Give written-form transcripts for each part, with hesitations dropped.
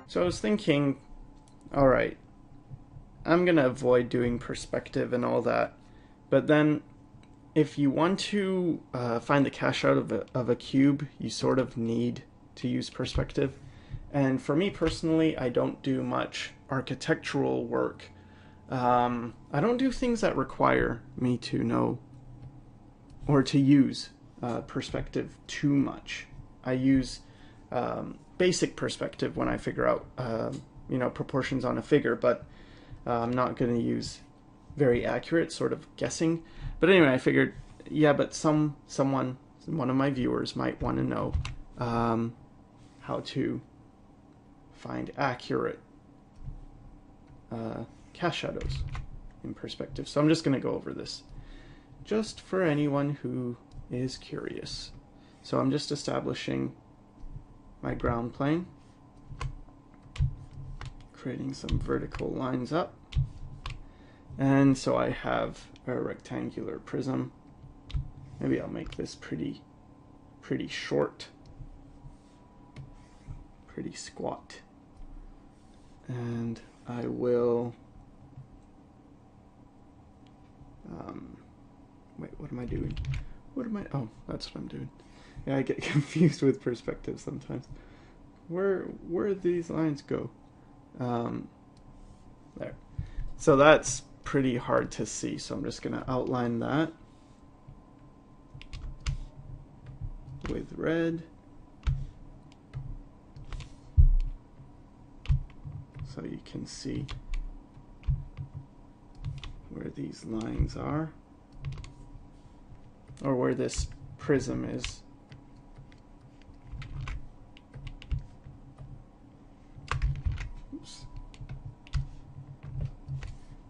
So I was thinking, all right, I'm gonna avoid doing perspective and all that, but then if you want to find the cache out of a cube, you sort of need to use perspective. And for me personally, I don't do much architectural work. I don't do things that require me to know or to use perspective too much. I use basic perspective when I figure out proportions on a figure, but I'm not going to use very accurate sort of guessing. But anyway, I figured, yeah, but one of my viewers might want to know how to find accurate cast shadows in perspective. So I'm just going to go over this just for anyone who is curious. So I'm just establishing my ground plane, creating some vertical lines up, and so I have a rectangular prism. Maybe I'll make this pretty short, pretty squat, and I will wait, what am I doing? Oh, that's what I'm doing. Yeah, I get confused with perspective sometimes. Where these lines go? There. So that's pretty hard to see, so I'm just going to outline that with red. So you can see where these lines are, or where this prism is. Oops.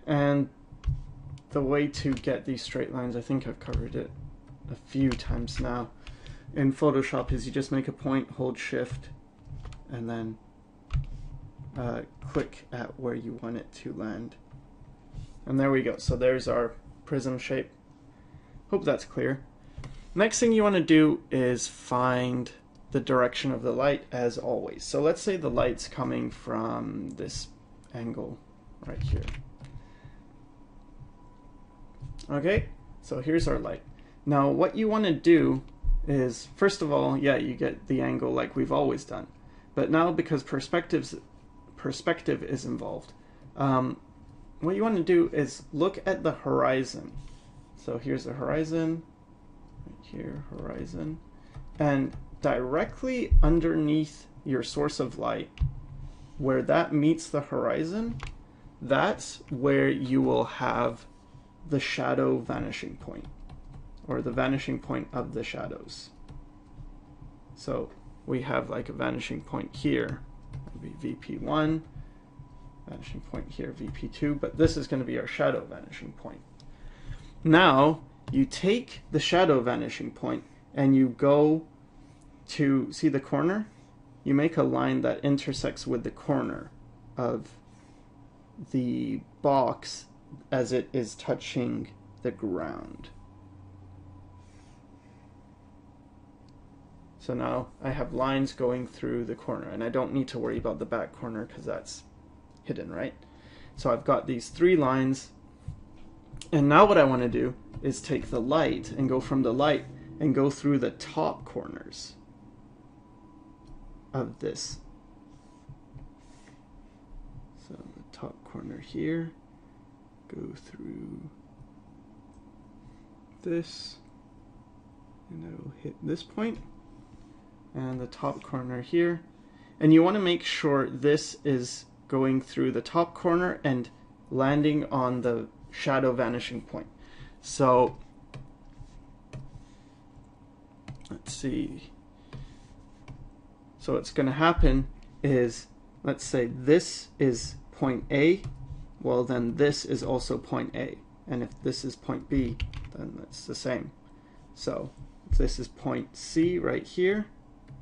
And the way to get these straight lines, I think I've covered it a few times now in Photoshop, is you just make a point, hold shift, and then click at where you want it to land. And there we go. So there's our prism shape. Hope that's clear. Next thing you want to do is find the direction of the light, as always. So let's say the light's coming from this angle right here. Okay, so here's our light. Now what you want to do is, first of all, yeah, you get the angle like we've always done. But now, because perspective is involved, what you want to do is look at the horizon. So here's the horizon, right here, horizon, and directly underneath your source of light, where that meets the horizon, that's where you will have the shadow vanishing point, or the vanishing point of the shadows. So we have like a vanishing point here, maybe VP1, vanishing point here, VP2, but this is going to be our shadow vanishing point. Now you take the shadow vanishing point and you go to, see the corner? You make a line that intersects with the corner of the box as it is touching the ground. So now I have lines going through the corner, and I don't need to worry about the back corner because that's hidden, right? So I've got these three lines, and now what I want to do is take the light and go from the light and go through the top corners of this. So the top corner here, go through this, and it'll hit this point, and the top corner here. And you want to make sure this is going through the top corner and landing on the shadow vanishing point. So let's see. So what's going to happen is, let's say this is point A, well then this is also point A. And if this is point B, then that's the same. So if this is point C right here,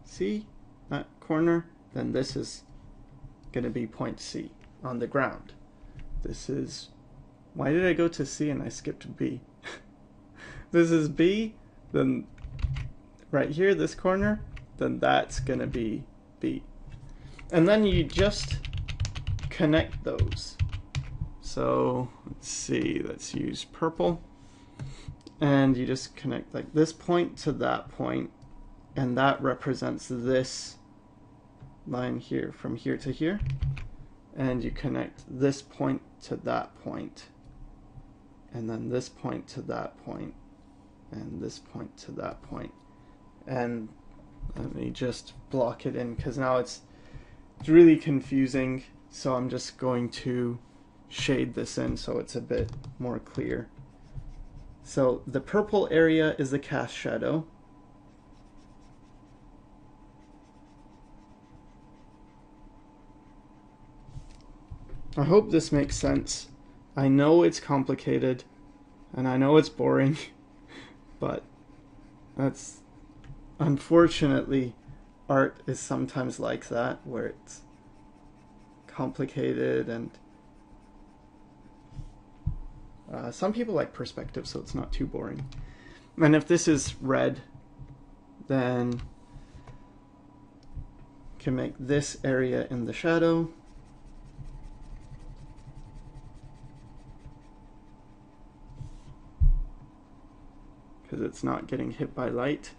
see that corner, then this is going to be point C on the ground. This is, why did I go to C and I skipped B? This is B, then right here, this corner, then that's going to be B. And then you just connect those. So let's see, let's use purple. And you just connect like this point to that point, and that represents this line here, from here to here. And you connect this point to that point, and then this point to that point, and this point to that point. And let me just block it in, because now it's really confusing. So I'm just going to shade this in so it's a bit more clear. So the purple area is the cast shadow. I hope this makes sense. I know it's complicated, and I know it's boring, but that's, unfortunately, art is sometimes like that, where it's complicated, and some people like perspective, so it's not too boring. And if this is red, then you can make this area in the shadow. Because it's not getting hit by light.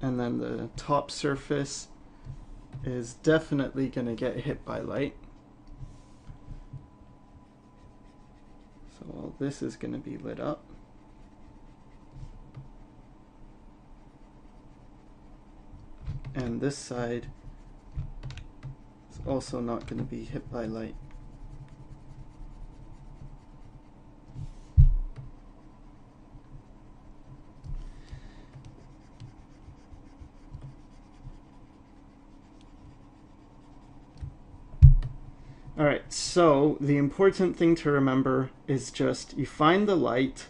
And then the top surface is definitely going to get hit by light. So all this is going to be lit up. And this side is also not going to be hit by light. Alright, so the important thing to remember is just you find the light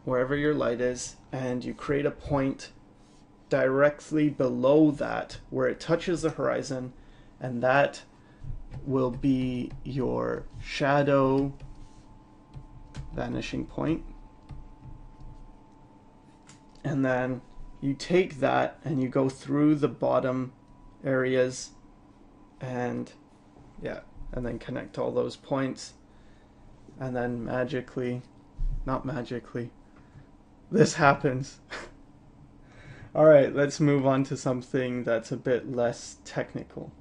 wherever your light is, and you create a point directly below that where it touches the horizon, and that will be your shadow vanishing point. And then you take that and you go through the bottom areas and and then connect all those points, and then magically, not magically, this happens. All right, let's move on to something that's a bit less technical.